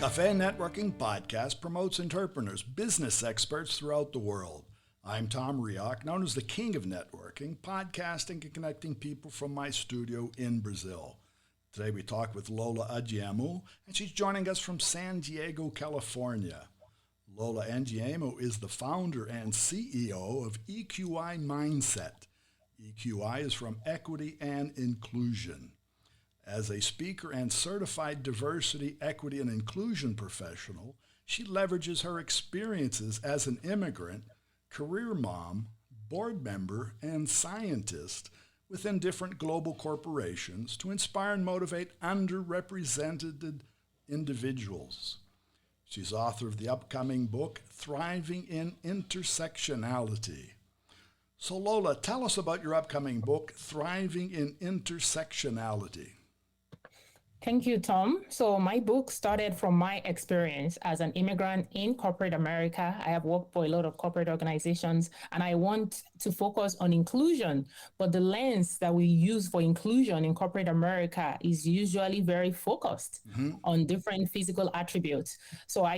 Café and Networking Podcast promotes entrepreneurs, business experts throughout the world. I'm Tom Reaoch, known as the King of Networking, podcasting and connecting people from my studio in Brazil. Today we talk with Lola Adeyemo, and she's joining us from San Diego, California. Lola Adeyemo is the founder and CEO of EQImindset. EQI is from Equity and Inclusion. As a speaker and certified diversity, equity, and inclusion professional, she leverages her experiences as an immigrant, career mom, board member, and scientist within different global corporations to inspire and motivate underrepresented individuals. She's author of the upcoming book, Thriving in Intersectionality. So Lola, tell us about your upcoming book, Thriving in Intersectionality. Thank you, Tom. So my book started from my experience as an immigrant in corporate America. I have worked for a lot of corporate organizations, and I want to focus on inclusion. But the lens that we use for inclusion in corporate America is usually very focused on different physical attributes. So I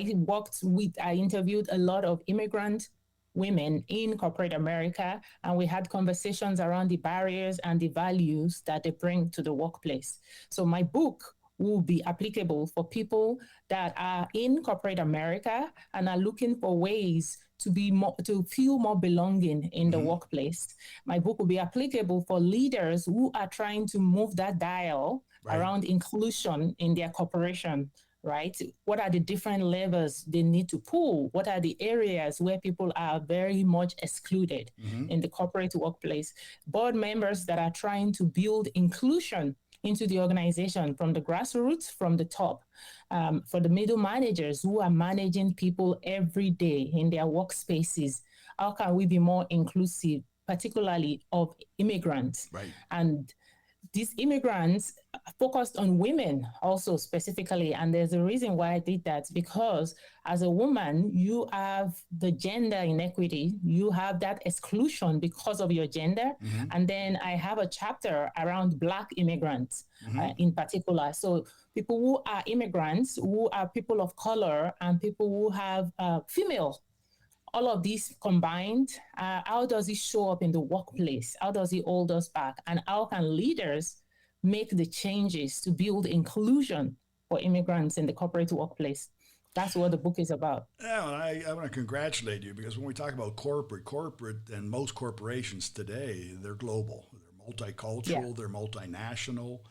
interviewed a lot of immigrant women in corporate America, and we had conversations around the barriers and the values that they bring to the workplace. So my book will be applicable for people that are in corporate America and are looking for ways to feel more belonging in the workplace. My book will be applicable for leaders who are trying to move that dial around inclusion in their corporation. Right? What are the different levers they need to pull? What are the areas where people are very much excluded in the corporate workplace? Board members that are trying to build inclusion into the organization from the grassroots, from the top, for the middle managers who are managing people every day in their workspaces. How can we be more inclusive, particularly of immigrants? Right. And these immigrants focused on women also specifically. And there's a reason why I did that, because as a woman, you have the gender inequity, you have that exclusion because of your gender. And then I have a chapter around Black immigrants in particular. So people who are immigrants, who are people of color, and people who have female. All of these combined, how does it show up in the workplace? How does it hold us back? And how can leaders make the changes to build inclusion for immigrants in the corporate workplace? That's what the book is about. Yeah, I want to congratulate you, because when we talk about corporate and most corporations today, they're global. They're multicultural, they're multinational.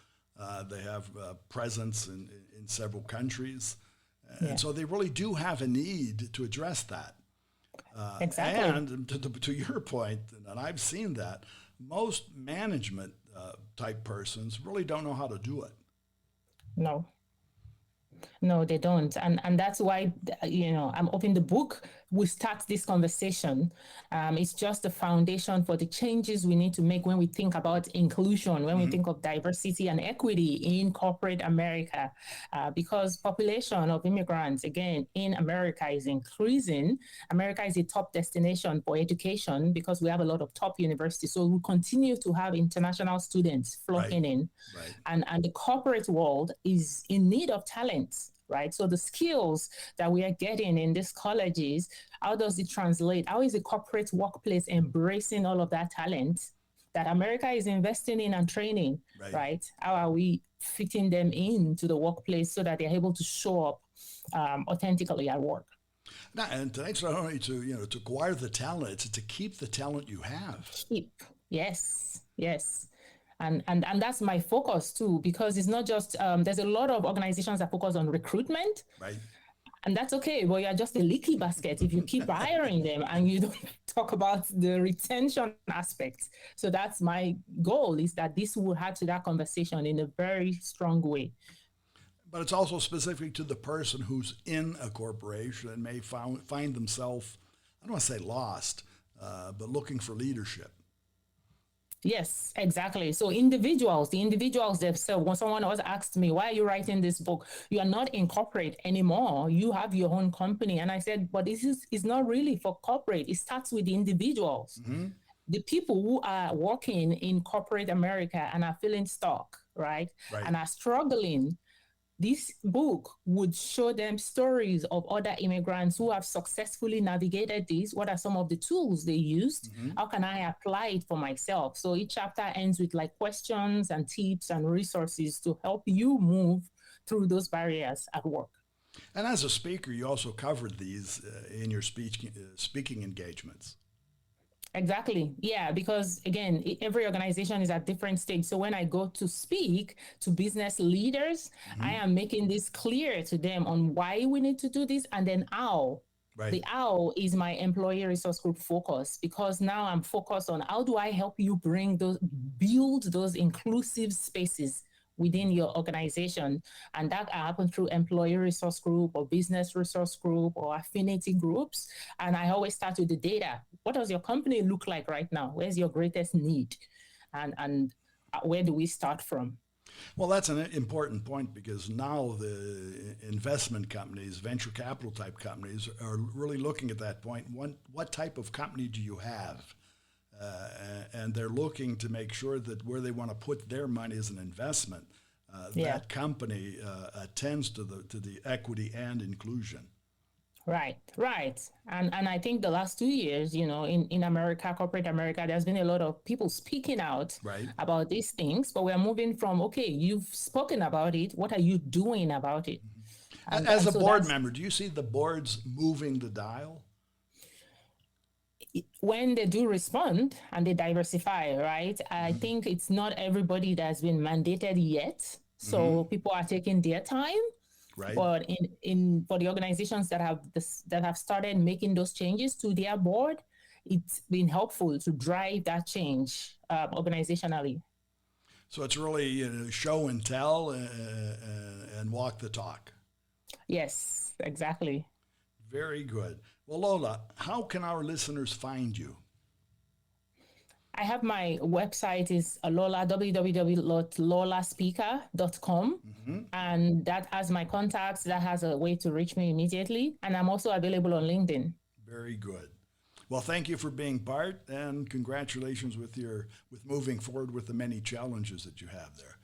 They have presence in several countries. And so they really do have a need to address that. Exactly. And to your point, and I've seen that, most management type persons really don't know how to do it. No, they don't. And that's why, I'm hoping the book will start this conversation. It's just the foundation for the changes we need to make when we think about inclusion, when we think of diversity and equity in corporate America, because population of immigrants, again, in America is increasing. America is a top destination for education because we have a lot of top universities. So we continue to have international students flocking in. Right. And the corporate world is in need of talent. Right. So the skills that we are getting in these colleges, how does it translate? How is the corporate workplace embracing all of that talent that America is investing in and training? Right. How are we fitting them into the workplace so that they're able to show up authentically at work? Now, and tonight's not only to acquire the talent, it's to keep the talent you have. Yes. And that's my focus too, because it's not just, there's a lot of organizations that focus on recruitment. Right. And that's okay. Well, you're just a leaky basket if you keep hiring them and you don't talk about the retention aspect. So that's my goal, is that this will add to that conversation in a very strong way. But it's also specific to the person who's in a corporation and may find themselves, I don't want to say lost, but looking for leadership. Yes, exactly. So the individuals themselves, when someone else asked me, why are you writing this book? You are not in corporate anymore. You have your own company. And I said, but this is not really for corporate. It starts with the individuals. The people who are working in corporate America and are feeling stuck, right? And are struggling this book would show them stories of other immigrants who have successfully navigated this. What are some of the tools they used? How can I apply it for myself? So each chapter ends with like questions and tips and resources to help you move through those barriers at work. And as a speaker, you also covered these in your speaking engagements. Exactly. Yeah, because again, every organization is at different stage. So when I go to speak to business leaders, I am making this clear to them on why we need to do this and then how. Right. The how is my employee resource group focus, because now I'm focused on how do I help you build those inclusive spaces within your organization. And that happens through employee resource group or business resource group or affinity groups. And I always start with the data. What does your company look like right now? Where's your greatest need? And where do we start from? Well, that's an important point, because now the investment companies, venture capital type companies, are really looking at that point. What type of company do you have? And they're looking to make sure that where they want to put their money as an investment, that company attends to the equity and inclusion. Right. And I think the last 2 years, in America, corporate America, there's been a lot of people speaking out about these things, but we're moving from, okay, you've spoken about it. What are you doing about it? As a board member, do you see the boards moving the dial? When they do respond and they diversify, right? I think it's not everybody that's been mandated yet. So people are taking their time. Right. But for the organizations that have started making those changes to their board, it's been helpful to drive that change organizationally. So it's really show and tell and walk the talk. Yes, exactly. Very good. Well, Lola, how can our listeners find you? I have my website is www.lolaspeaker.com. And that has my contacts. That has a way to reach me immediately. And I'm also available on LinkedIn. Very good. Well, thank you for being part, and congratulations with moving forward with the many challenges that you have there.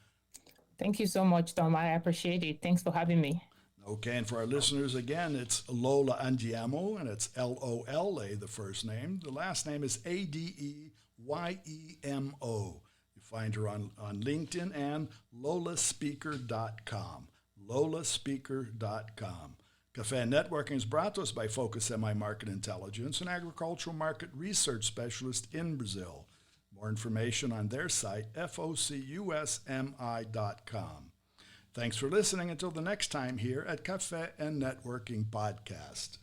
Thank you so much, Tom. I appreciate it. Thanks for having me. Okay, and for our listeners, again, it's Lola Adeyemo, and it's Lola, the first name. The last name is Adeyemo. You find her on LinkedIn and lolaspeaker.com. lolaspeaker.com. Café and Networking is brought to us by Focus Semi Market Intelligence, an agricultural market research specialist in Brazil. More information on their site, focusmi.com. Thanks for listening. Until the next time here at Café and Networking Podcast.